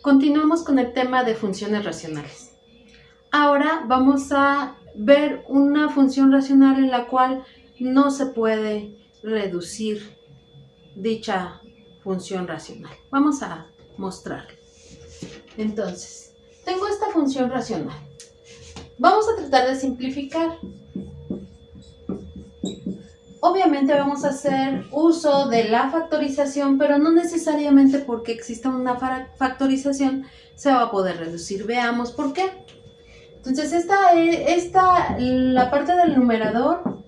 Continuamos con el tema de funciones racionales. Ahora vamos a ver una función racional en la cual no se puede reducir dicha función racional. Vamos a mostrarlo. Entonces, tengo esta función racional. Vamos a tratar de simplificar. Obviamente vamos a hacer uso de la factorización, pero no necesariamente porque exista una factorización se va a poder reducir. Veamos por qué. Entonces la parte del numerador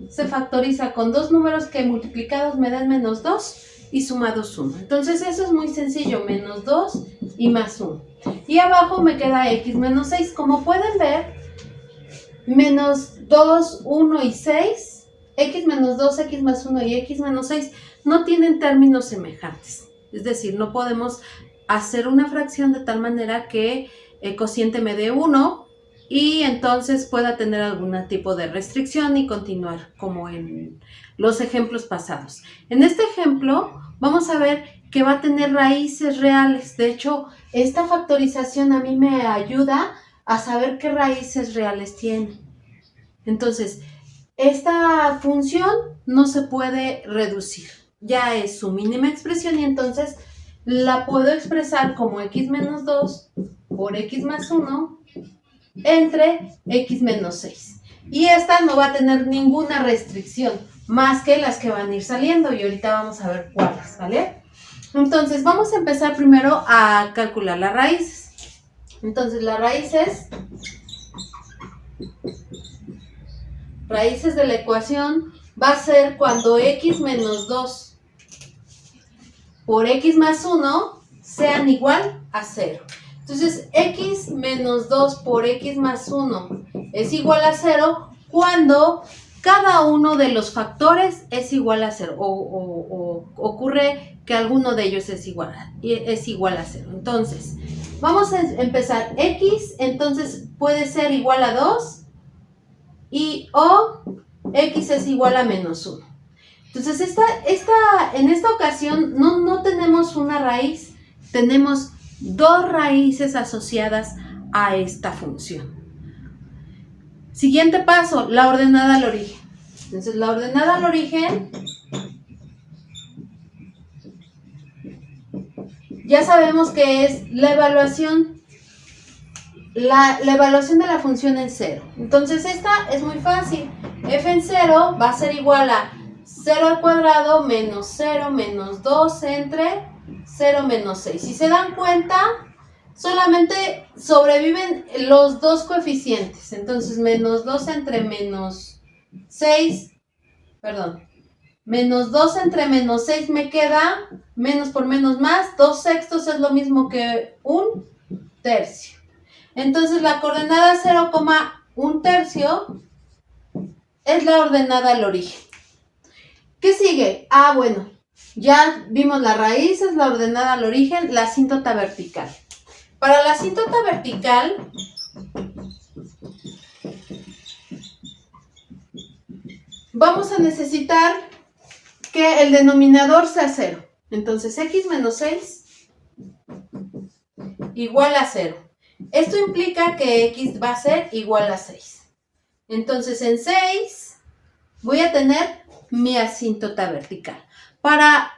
se factoriza con dos números que multiplicados me dan menos 2 y sumados 1. Entonces eso es muy sencillo, menos 2 y más 1. Y abajo me queda x menos 6. Como pueden ver, menos 2, 1 y 6, x menos 2, x más 1 y x menos 6 no tienen términos semejantes. Es decir, no podemos hacer una fracción de tal manera que el cociente me dé 1 y entonces pueda tener algún tipo de restricción y continuar como en los ejemplos pasados. En este ejemplo vamos a ver que va a tener raíces reales. De hecho, esta factorización a mí me ayuda a saber qué raíces reales tiene. Entonces, esta función no se puede reducir. Ya es su mínima expresión y entonces la puedo expresar como x menos 2 por x más 1 entre x menos 6. Y esta no va a tener ninguna restricción, más que las que van a ir saliendo y ahorita vamos a ver cuáles, ¿vale? Entonces vamos a empezar primero a calcular las raíces. Entonces las raíces de la ecuación va a ser cuando x menos 2 por x más 1 sean igual a 0. Entonces, x menos 2 por x más 1 es igual a 0 cuando cada uno de los factores es igual a 0 o ocurre que alguno de ellos es igual a 0. Entonces, vamos a empezar. X entonces puede ser igual a 2 y o x es igual a menos 1. Entonces, en esta ocasión no tenemos una raíz, tenemos dos raíces asociadas a esta función. Siguiente paso, la ordenada al origen. Entonces, la ordenada al origen, ya sabemos que es la evaluación de la función en 0. Entonces, esta es muy fácil. F en 0 va a ser igual a 0 al cuadrado menos 0 menos 2 entre 0 menos 6. Si se dan cuenta, solamente sobreviven los dos coeficientes. Entonces, menos 2 entre menos 6, menos 2 entre menos 6 me queda menos por menos más. 2 sextos es lo mismo que un tercio. Entonces, la coordenada 0,1 tercio es la ordenada al origen. ¿Qué sigue? Bueno, ya vimos las raíces, la ordenada al origen, la asíntota vertical. Para la asíntota vertical, vamos a necesitar que el denominador sea 0. Entonces, x menos 6 igual a 0. Esto implica que x va a ser igual a 6. Entonces, en 6 voy a tener mi asíntota vertical. Para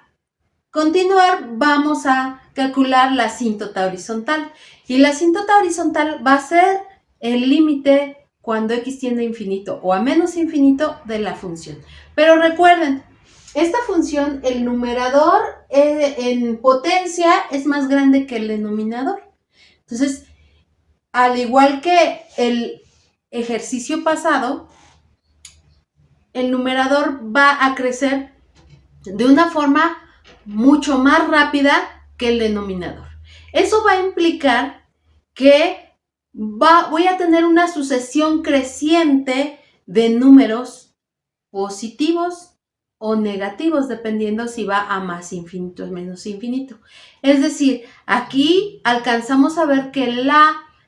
continuar, vamos a calcular la asíntota horizontal. Y la asíntota horizontal va a ser el límite cuando x tiende a infinito o a menos infinito de la función. Pero recuerden, esta función, el numerador en potencia es más grande que el denominador. Entonces, al igual que el ejercicio pasado, el numerador va a crecer de una forma mucho más rápida que el denominador. Eso va a implicar que voy a tener una sucesión creciente de números positivos o negativos, dependiendo si va a más infinito o menos infinito. Es decir, aquí alcanzamos a ver que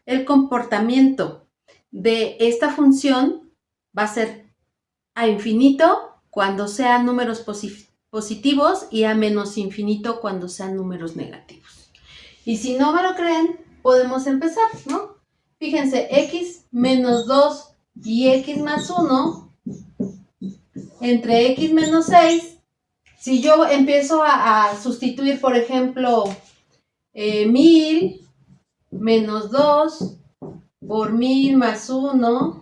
el comportamiento de esta función va a ser a infinito cuando sean números positivos y a menos infinito cuando sean números negativos. Y si no me lo creen, podemos empezar, ¿no? Fíjense, x menos 2 y x más 1 entre x menos 6. Si yo empiezo a sustituir, por ejemplo, 1000 menos 2 por 1000 más 1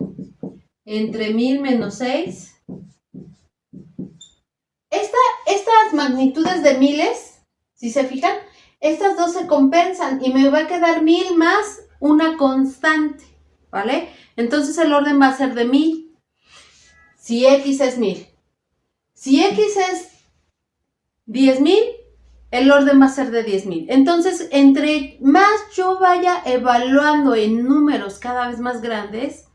entre 1000 menos 6. Estas magnitudes de miles, si se fijan, estas dos se compensan y me va a quedar 1000 más una constante, ¿vale? Entonces el orden va a ser de 1000. Si x es 1000. Si x es 10.000, el orden va a ser de 10.000. Entonces, entre más yo vaya evaluando en números cada vez más grandes,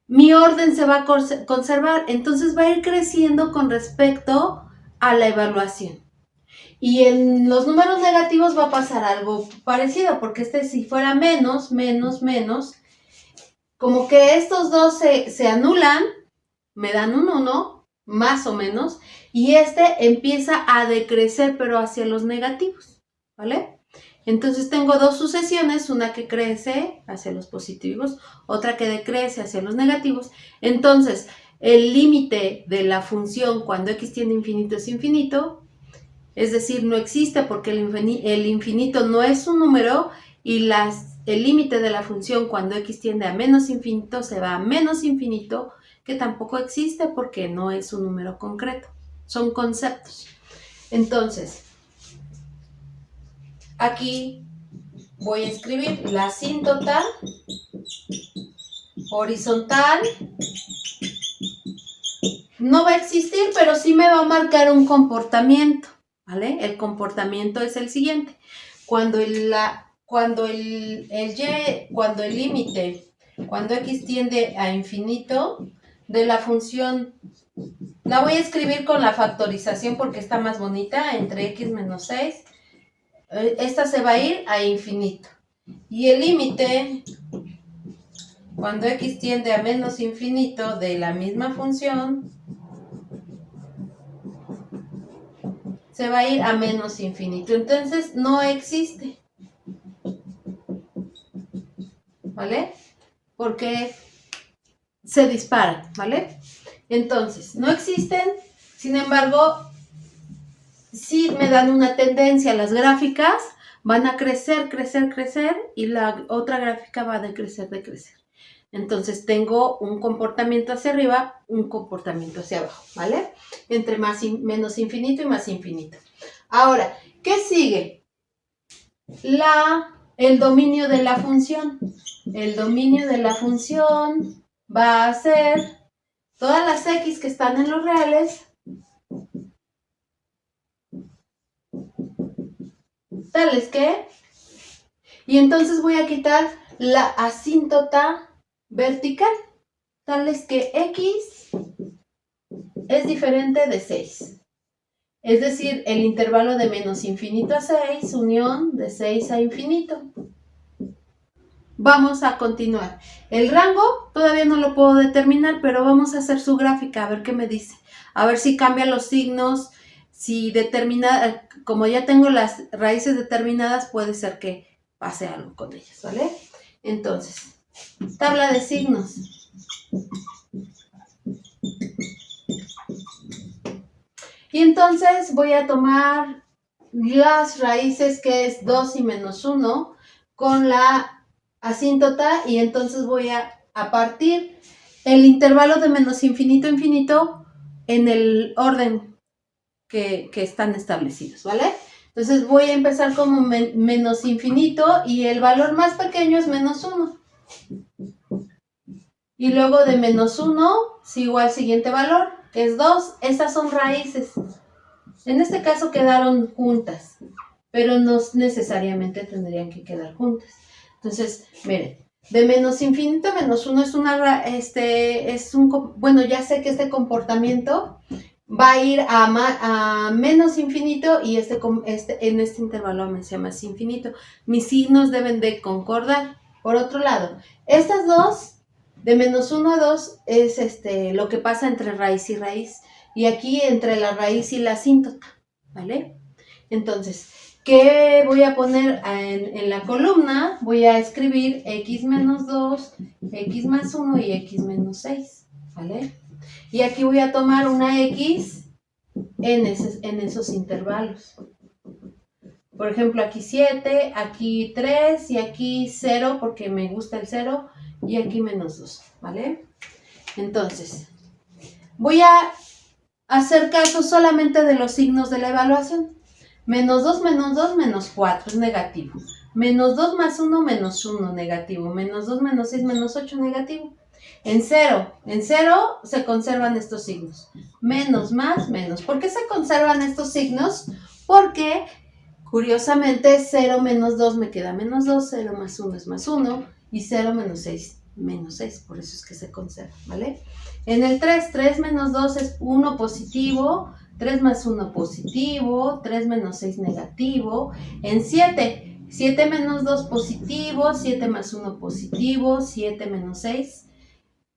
mi orden se va a conservar. Entonces va a ir creciendo con respecto a la evaluación. Y en los números negativos va a pasar algo parecido, porque si fuera menos, como que estos dos se anulan, me dan un 1, más o menos, y empieza a decrecer, pero hacia los negativos, ¿vale? Entonces tengo dos sucesiones, una que crece hacia los positivos, otra que decrece hacia los negativos. Entonces, el límite de la función cuando x tiende a infinito es infinito, es decir, no existe porque el infinito no es un número y el límite de la función cuando x tiende a menos infinito se va a menos infinito, que tampoco existe porque no es un número concreto, son conceptos. Entonces, aquí voy a escribir la asíntota horizontal. No va a existir, pero sí me va a marcar un comportamiento, ¿vale? El comportamiento es el siguiente. Cuando el límite, cuando x tiende a infinito, de la función, la voy a escribir con la factorización porque está más bonita, entre x menos 6, esta se va a ir a infinito. Y el límite, cuando x tiende a menos infinito, de la misma función, se va a ir a menos infinito. Entonces, no existe. ¿Vale? Porque se dispara, ¿vale? Entonces, no existen, sin embargo, sí me dan una tendencia. Las gráficas van a crecer y la otra gráfica va a decrecer. Entonces tengo un comportamiento hacia arriba, un comportamiento hacia abajo, ¿vale? Entre menos infinito y más infinito. Ahora, ¿qué sigue? El dominio de la función. El dominio de la función va a ser todas las x que están en los reales, tales que, y entonces voy a quitar la asíntota vertical, tales que x es diferente de 6. Es decir, el intervalo de menos infinito a 6, unión de 6 a infinito. Vamos a continuar. El rango todavía no lo puedo determinar, pero vamos a hacer su gráfica, a ver qué me dice. A ver si cambia los signos, si determina, como ya tengo las raíces determinadas, puede ser que pase algo con ellas, ¿vale? Entonces, tabla de signos. Y entonces voy a tomar las raíces que es 2 y menos 1 con la asíntota y entonces voy a partir el intervalo de menos infinito a infinito en el orden que están establecidos, ¿vale? Entonces voy a empezar como menos infinito y el valor más pequeño es menos 1. Y luego de menos 1 sigo al siguiente valor, que es 2. Estas son raíces. En este caso quedaron juntas, pero no necesariamente tendrían que quedar juntas. Entonces, miren, de menos infinito a menos 1 bueno, ya sé que este comportamiento va a ir a menos infinito y en este intervalo me sea más infinito. Mis signos deben de concordar. Por otro lado, estas dos, de menos 1 a 2, es lo que pasa entre raíz y raíz. Y aquí entre la raíz y la asíntota, ¿vale? Entonces, ¿Qué voy a poner en la columna? Voy a escribir x menos 2, x más 1 y x menos 6, ¿vale? Y aquí voy a tomar una x en esos intervalos. Por ejemplo, aquí 7, aquí 3 y aquí 0 porque me gusta el 0 y aquí menos 2, ¿vale? Entonces, voy a hacer caso solamente de los signos de la evaluación. Menos 2, menos 4, es negativo. Menos 2 más 1, menos 1, negativo. Menos 2, menos 6, menos 8, negativo. En 0 se conservan estos signos. Menos, más, menos. ¿Por qué se conservan estos signos? Porque, curiosamente, 0 menos 2 me queda menos 2, 0 más 1 es más 1, y 0 menos 6, menos 6. Por eso es que se conserva, ¿vale? En el 3 menos 2 es 1 positivo, 3 más 1 positivo, 3 menos 6 negativo. En 7 menos 2 positivo, 7 más 1 positivo, 7 menos 6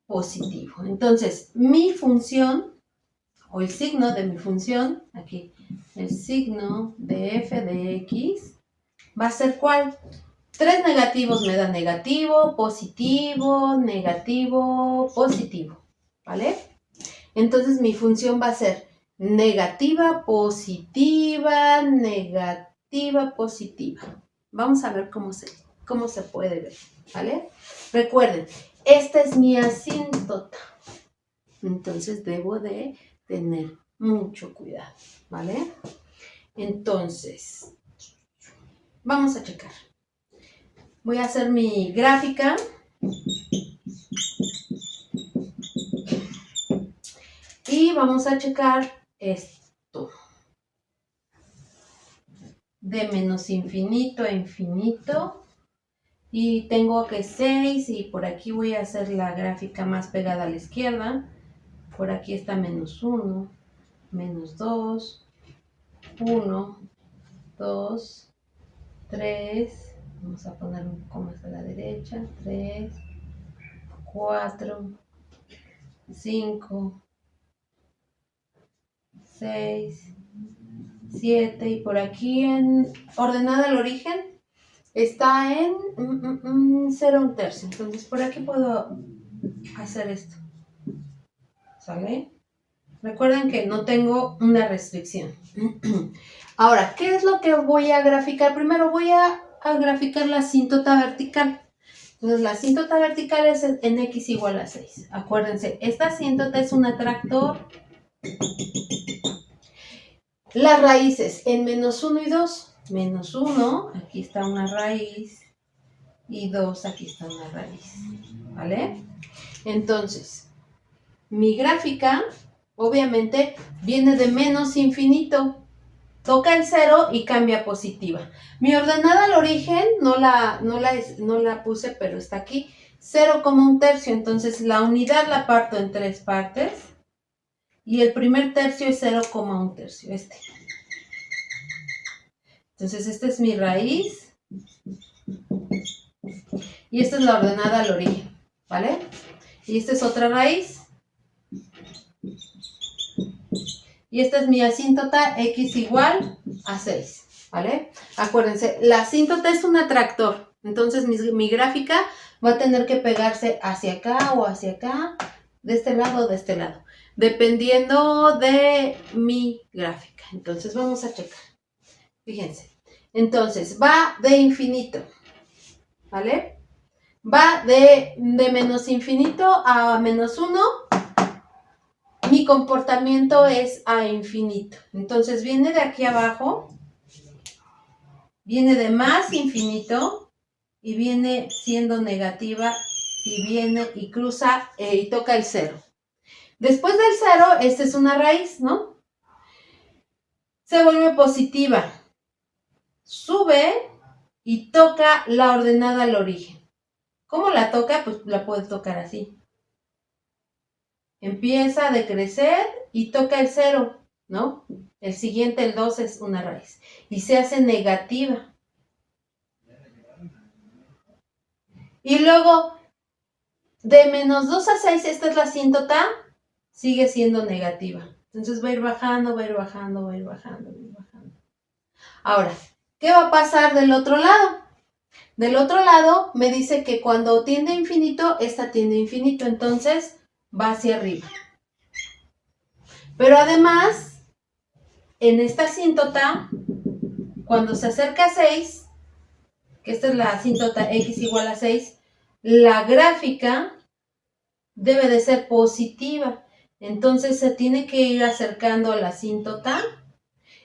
positivo. Entonces, mi función, o el signo de mi función, aquí, el signo de f de x, va a ser ¿cuál? 3 negativos me da negativo, positivo, negativo, positivo, ¿vale? Entonces mi función va a ser negativa, positiva, negativa, positiva. Vamos a ver cómo se puede ver, ¿vale? Recuerden, esta es mi asíntota. Entonces debo de tener mucho cuidado, ¿vale? Entonces, vamos a checar. Voy a hacer mi gráfica. Y vamos a checar esto. De menos infinito a infinito. Y tengo que 6 y por aquí voy a hacer la gráfica más pegada a la izquierda. Por aquí está menos 1, menos 2, 1, 2, 3. Vamos a poner un poco más a la derecha. 3, 4, 5, 6, 7, y por aquí en ordenada al origen está en 0 un tercio. Entonces por aquí puedo hacer esto, ¿sale? Recuerden que no tengo una restricción. Ahora, ¿qué es lo que voy a graficar? Primero voy a graficar la asíntota vertical. Entonces la asíntota vertical es en x igual a 6. Acuérdense, esta asíntota es un atractor. Las raíces en menos 1 y 2. Menos 1, aquí está una raíz. Y 2, aquí está una raíz. ¿Vale? Entonces, mi gráfica, obviamente, viene de menos infinito. Toca el 0 y cambia a positiva. Mi ordenada al origen no la puse, pero está aquí. 0, un tercio. Entonces, la unidad la parto en 3 partes. Y el primer tercio es 0, un tercio. Entonces, esta es mi raíz. Y esta es la ordenada al origen, ¿vale? Y esta es otra raíz. Y esta es mi asíntota x igual a 6, ¿vale? Acuérdense, la asíntota es un atractor. Entonces, mi gráfica va a tener que pegarse hacia acá o hacia acá, de este lado o de este lado, dependiendo de mi gráfica. Entonces, vamos a checar. Fíjense. Entonces, va de infinito, ¿vale? Va de menos infinito a menos 1. Mi comportamiento es a infinito. Entonces viene de aquí abajo, viene de más infinito y viene siendo negativa y viene y cruza y toca el 0. Después del 0, esta es una raíz, ¿no? Se vuelve positiva. Sube y toca la ordenada al origen. ¿Cómo la toca? Pues la puedes tocar así. Empieza a decrecer y toca el 0, ¿no? El siguiente, el 2, es una raíz. Y se hace negativa. Y luego, de menos 2 a 6, esta es la asíntota, sigue siendo negativa. Entonces va a ir bajando, va a ir bajando, va a ir bajando, va a ir bajando. Ahora, ¿Qué va a pasar del otro lado? Del otro lado me dice que cuando tiende a infinito, esta tiende a infinito, entonces va hacia arriba. Pero además, en esta asíntota, cuando se acerca a 6, que esta es la asíntota x igual a 6, la gráfica debe de ser positiva. Entonces se tiene que ir acercando a la asíntota.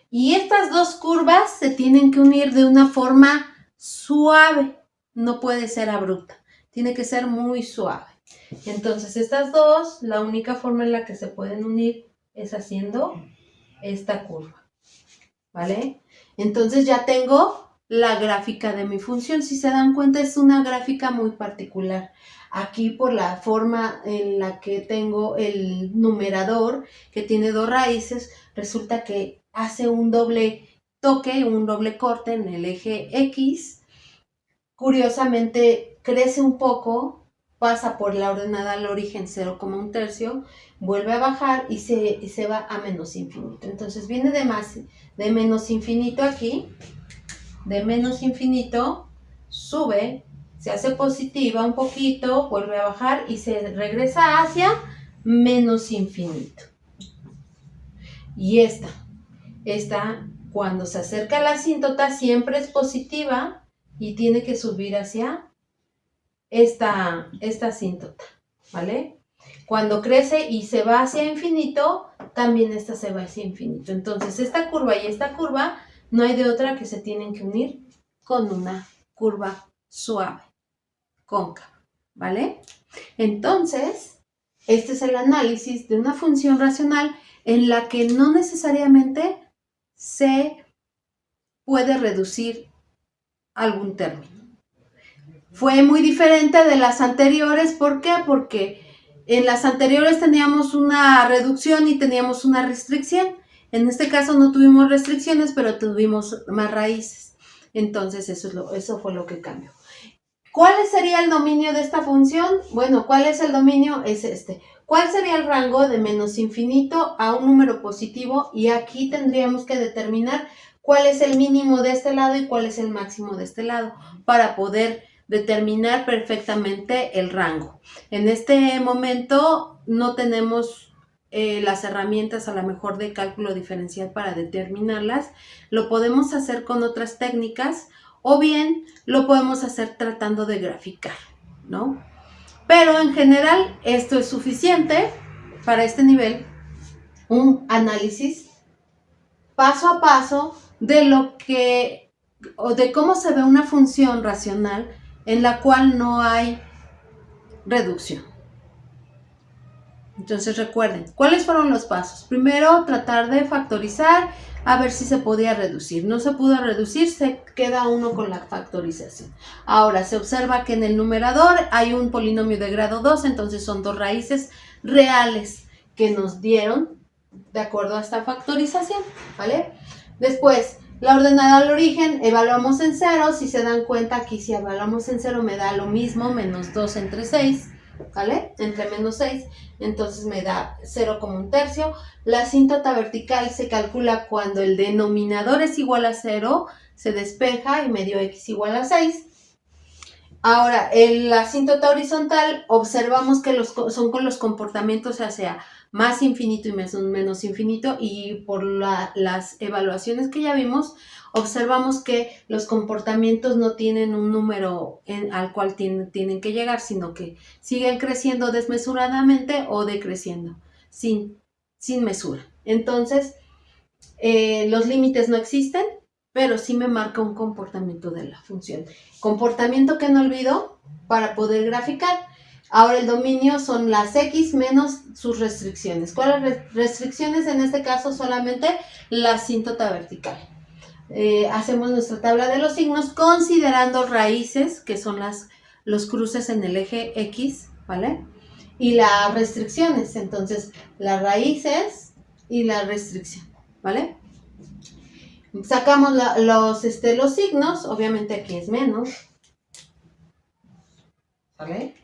Y estas dos curvas se tienen que unir de una forma suave. No puede ser abrupta. Tiene que ser muy suave. Entonces estas dos, la única forma en la que se pueden unir es haciendo esta curva. ¿Vale? Entonces ya tengo la gráfica de mi función. Si se dan cuenta, es una gráfica muy particular. Aquí por la forma en la que tengo el numerador, que tiene dos raíces, resulta que hace un doble toque, un doble corte en el eje X. Curiosamente, crece un poco, pasa por la ordenada al origen 0,1, vuelve a bajar y se va a menos infinito. Entonces viene de menos infinito aquí, de menos infinito, sube, se hace positiva un poquito, vuelve a bajar y se regresa hacia menos infinito. Y esta cuando se acerca a la asíntota siempre es positiva y tiene que subir hacia esta asíntota, ¿vale? Cuando crece y se va hacia infinito, también esta se va hacia infinito. Entonces, esta curva y esta curva no hay de otra que se tienen que unir con una curva suave, cóncava, ¿vale? Entonces, este es el análisis de una función racional en la que no necesariamente se puede reducir algún término. Fue muy diferente de las anteriores. ¿Por qué? Porque en las anteriores teníamos una reducción y teníamos una restricción. En este caso no tuvimos restricciones, pero tuvimos más raíces. Entonces eso fue lo que cambió. ¿Cuál sería el dominio de esta función? Bueno, ¿cuál es el dominio? Es este. ¿Cuál sería el rango de menos infinito a un número positivo? Y aquí tendríamos que determinar cuál es el mínimo de este lado y cuál es el máximo de este lado para poder determinar perfectamente el rango. En este momento no tenemos las herramientas a lo mejor de cálculo diferencial para determinarlas. Lo podemos hacer con otras técnicas o bien lo podemos hacer tratando de graficar, ¿no? Pero en general esto es suficiente para este nivel, un análisis paso a paso de lo que o de cómo se ve una función racional en la cual no hay reducción. Entonces recuerden, ¿cuáles fueron los pasos? Primero, tratar de factorizar a ver si se podía reducir. No se pudo reducir, se queda uno con la factorización. Ahora, se observa que en el numerador hay un polinomio de grado 2, entonces son dos raíces reales que nos dieron de acuerdo a esta factorización, ¿vale? Después, la ordenada al origen, evaluamos en 0. Si se dan cuenta, aquí si evaluamos en 0 me da lo mismo, menos 2 entre 6, ¿vale? Entre menos 6, entonces me da 0,1. La asíntota vertical se calcula cuando el denominador es igual a 0, se despeja y me dio x igual a 6. Ahora, en la asíntota horizontal observamos que son con los comportamientos hacia más infinito y menos infinito, y por las evaluaciones que ya vimos, observamos que los comportamientos no tienen un número al cual tienen que llegar, sino que siguen creciendo desmesuradamente o decreciendo sin mesura. Entonces, los límites no existen, pero sí me marca un comportamiento de la función. Comportamiento que no olvido para poder graficar. Ahora el dominio son las x menos sus restricciones. ¿Cuáles restricciones? En este caso solamente la asíntota vertical. Hacemos nuestra tabla de los signos considerando raíces, que son los cruces en el eje X, ¿vale? Y las restricciones, entonces las raíces y la restricción, ¿vale? Sacamos los signos, obviamente aquí es menos, ¿vale?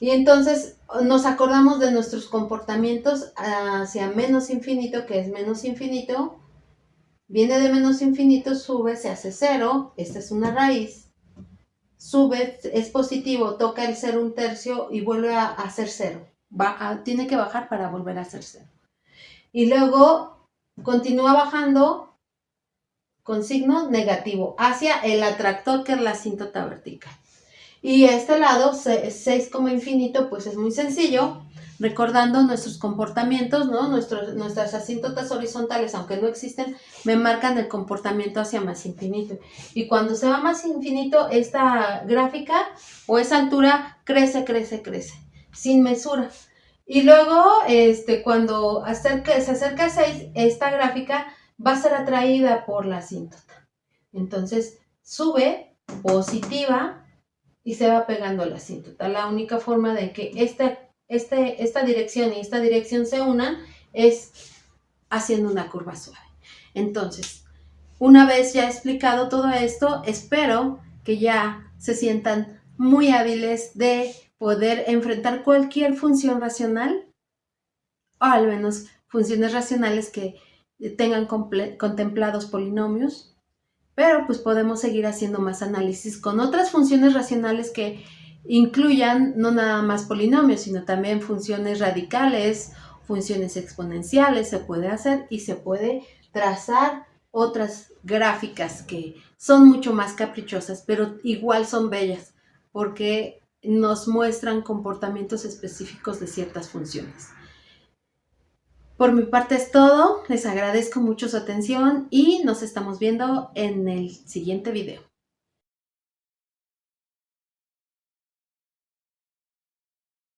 Y entonces nos acordamos de nuestros comportamientos hacia menos infinito, que es menos infinito, Viene de menos infinito, sube, se hace 0. Esta es una raíz. Sube, es positivo, toca el 0 1/3 y vuelve a hacer 0. Tiene que bajar para volver a hacer 0. Y luego continúa bajando con signo negativo hacia el atractor, que es la asíntota vertical. Y este lado, 6 como infinito, pues es muy sencillo, recordando nuestros comportamientos, ¿no? Nuestras asíntotas horizontales, aunque no existen, me marcan el comportamiento hacia más infinito. Y cuando se va más infinito, esta gráfica o esa altura crece, crece, crece, sin mesura. Y luego, cuando se acerca a 6, esta gráfica va a ser atraída por la asíntota. Entonces, sube positiva y se va pegando a la asíntota. La única forma de que esta dirección y esta dirección se unan es haciendo una curva suave. Entonces, una vez ya explicado todo esto, espero que ya se sientan muy hábiles de poder enfrentar cualquier función racional, o al menos funciones racionales que tengan contemplados polinomios, pero pues podemos seguir haciendo más análisis con otras funciones racionales que incluyan no nada más polinomios, sino también funciones radicales, funciones exponenciales se puede hacer, y se puede trazar otras gráficas que son mucho más caprichosas, pero igual son bellas porque nos muestran comportamientos específicos de ciertas funciones. Por mi parte es todo, les agradezco mucho su atención y nos estamos viendo en el siguiente video.